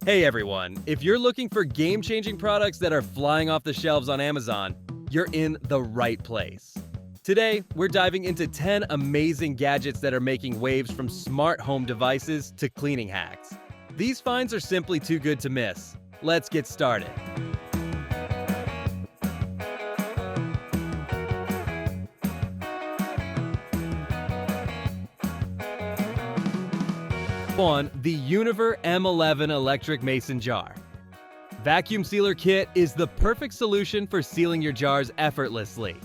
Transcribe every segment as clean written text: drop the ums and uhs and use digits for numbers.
Hey everyone, if you're looking for game-changing products that are flying off the shelves on Amazon, you're in the right place. Today, we're diving into 10 amazing gadgets that are making waves from smart home devices to cleaning hacks. These finds are simply too good to miss. Let's get started. 1. The UNIVER M11 Electric Mason Jar. Vacuum Sealer Kit is the perfect solution for sealing your jars effortlessly.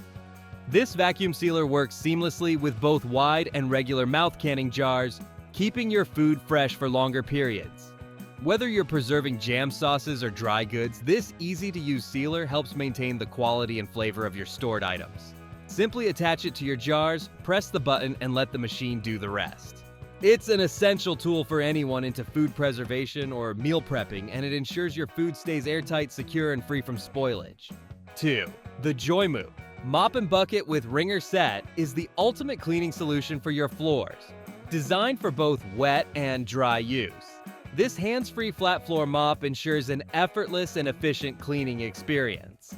This vacuum sealer works seamlessly with both wide and regular mouth canning jars, keeping your food fresh for longer periods. Whether you're preserving jam sauces or dry goods, this easy-to-use sealer helps maintain the quality and flavor of your stored items. Simply attach it to your jars, press the button, and let the machine do the rest. It's an essential tool for anyone into food preservation or meal prepping, and it ensures your food stays airtight, secure, and free from spoilage. 2. The JOYMOOP Mop and Bucket with Wringer Set is the ultimate cleaning solution for your floors. Designed for both wet and dry use, this hands-free flat floor mop ensures an effortless and efficient cleaning experience.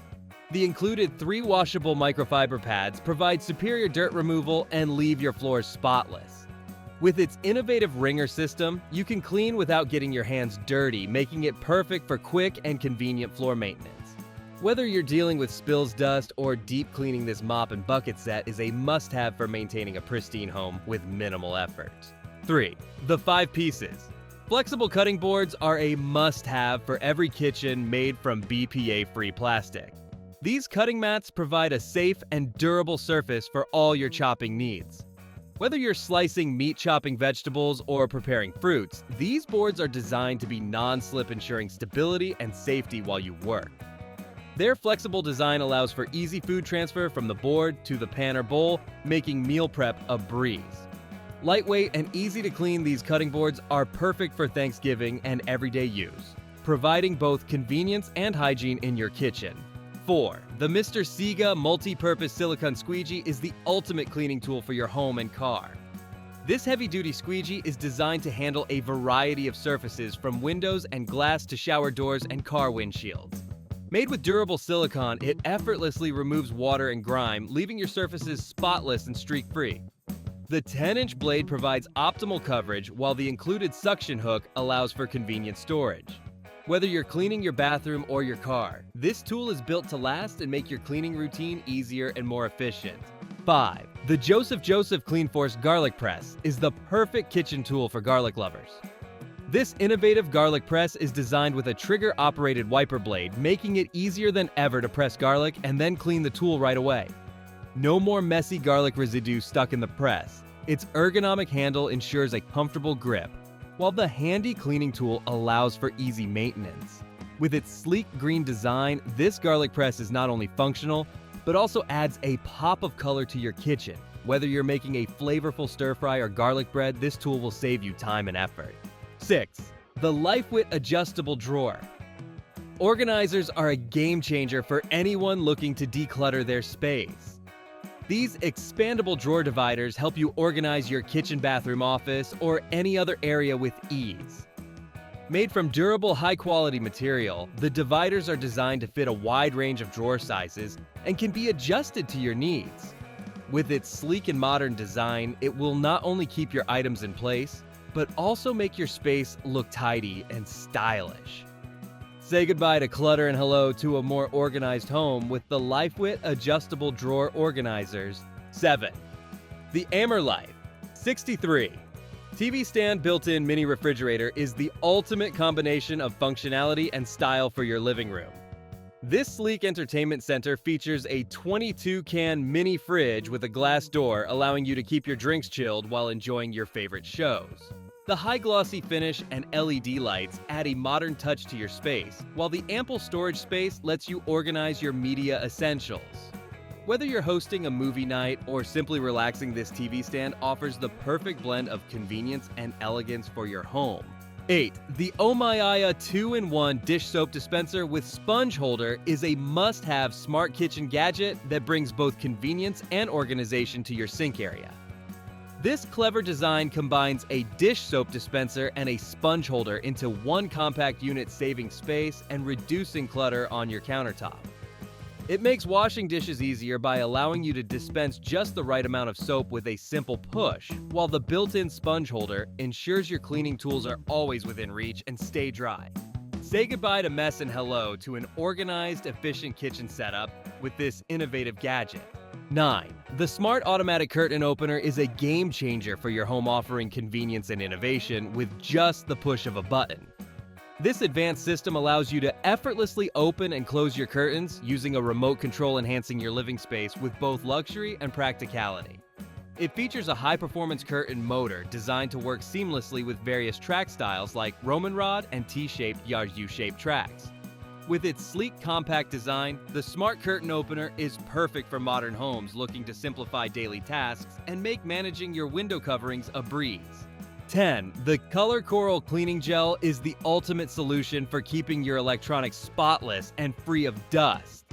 The included 3 washable microfiber pads provide superior dirt removal and leave your floors spotless. With its innovative wringer system, you can clean without getting your hands dirty, making it perfect for quick and convenient floor maintenance. Whether you're dealing with spills, dust, or deep cleaning, this mop and bucket set is a must-have for maintaining a pristine home with minimal effort. 3. The 5 pieces. Flexible cutting boards are a must-have for every kitchen made from BPA-free plastic. These cutting mats provide a safe and durable surface for all your chopping needs. Whether you're slicing meat, chopping vegetables, or preparing fruits, these boards are designed to be non-slip, ensuring stability and safety while you work. Their flexible design allows for easy food transfer from the board to the pan or bowl, making meal prep a breeze. Lightweight and easy to clean, these cutting boards are perfect for Thanksgiving and everyday use, providing both convenience and hygiene in your kitchen. 4. The MR.SIGA multi-purpose silicone squeegee is the ultimate cleaning tool for your home and car. This heavy-duty squeegee is designed to handle a variety of surfaces from windows and glass to shower doors and car windshields. Made with durable silicone, it effortlessly removes water and grime, leaving your surfaces spotless and streak-free. The 10-inch blade provides optimal coverage, while the included suction hook allows for convenient storage. Whether you're cleaning your bathroom or your car, this tool is built to last and make your cleaning routine easier and more efficient. 5. The Joseph CleanForce Garlic Press is the perfect kitchen tool for garlic lovers. This innovative garlic press is designed with a trigger-operated wiper blade, making it easier than ever to press garlic and then clean the tool right away. No more messy garlic residue stuck in the press. Its ergonomic handle ensures a comfortable grip, while the handy cleaning tool allows for easy maintenance. With its sleek green design, this garlic press is not only functional, but also adds a pop of color to your kitchen. Whether you're making a flavorful stir-fry or garlic bread, this tool will save you time and effort. 6. The Lifewit Adjustable Drawer. Organizers are a game changer for anyone looking to declutter their space. These expandable drawer dividers help you organize your kitchen, bathroom, office, or any other area with ease. Made from durable, high-quality material, the dividers are designed to fit a wide range of drawer sizes and can be adjusted to your needs. With its sleek and modern design, it will not only keep your items in place, but also make your space look tidy and stylish. Say goodbye to clutter and hello to a more organized home with the Lifewit Adjustable Drawer Organizers. 7. The AMERLIFE 63 TV Stand Built-in Mini Refrigerator is the ultimate combination of functionality and style for your living room. This sleek entertainment center features a 22-can mini fridge with a glass door, allowing you to keep your drinks chilled while enjoying your favorite shows. The high glossy finish and LED lights add a modern touch to your space, while the ample storage space lets you organize your media essentials. Whether you're hosting a movie night or simply relaxing, this TV stand offers the perfect blend of convenience and elegance for your home. 8. The OMAIA 2-in-1 dish soap dispenser with sponge holder is a must-have smart kitchen gadget that brings both convenience and organization to your sink area. This clever design combines a dish soap dispenser and a sponge holder into one compact unit, saving space and reducing clutter on your countertop. It makes washing dishes easier by allowing you to dispense just the right amount of soap with a simple push, while the built-in sponge holder ensures your cleaning tools are always within reach and stay dry. Say goodbye to mess and hello to an organized, efficient kitchen setup with this innovative gadget. 9. The Smart Automatic Curtain Opener is a game changer for your home, offering convenience and innovation with just the push of a button. This advanced system allows you to effortlessly open and close your curtains using a remote control, enhancing your living space with both luxury and practicality. It features a high-performance curtain motor designed to work seamlessly with various track styles like Roman rod and T-shaped or U-shaped tracks. With its sleek, compact design, the Smart Curtain Opener is perfect for modern homes looking to simplify daily tasks and make managing your window coverings a breeze. 10. The COLORCORAL Cleaning Gel is the ultimate solution for keeping your electronics spotless and free of dust.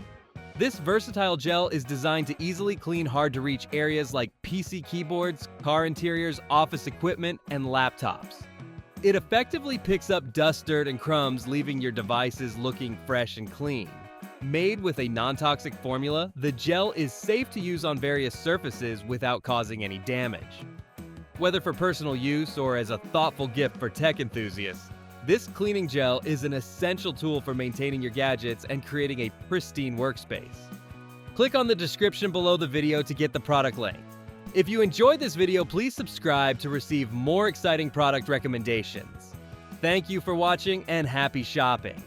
This versatile gel is designed to easily clean hard-to-reach areas like PC keyboards, car interiors, office equipment, and laptops. It effectively picks up dust, dirt, and crumbs, leaving your devices looking fresh and clean. Made with a non-toxic formula, the gel is safe to use on various surfaces without causing any damage. Whether for personal use or as a thoughtful gift for tech enthusiasts, this cleaning gel is an essential tool for maintaining your gadgets and creating a pristine workspace. Click on the description below the video to get the product link. If you enjoyed this video, please subscribe to receive more exciting product recommendations. Thank you for watching and happy shopping!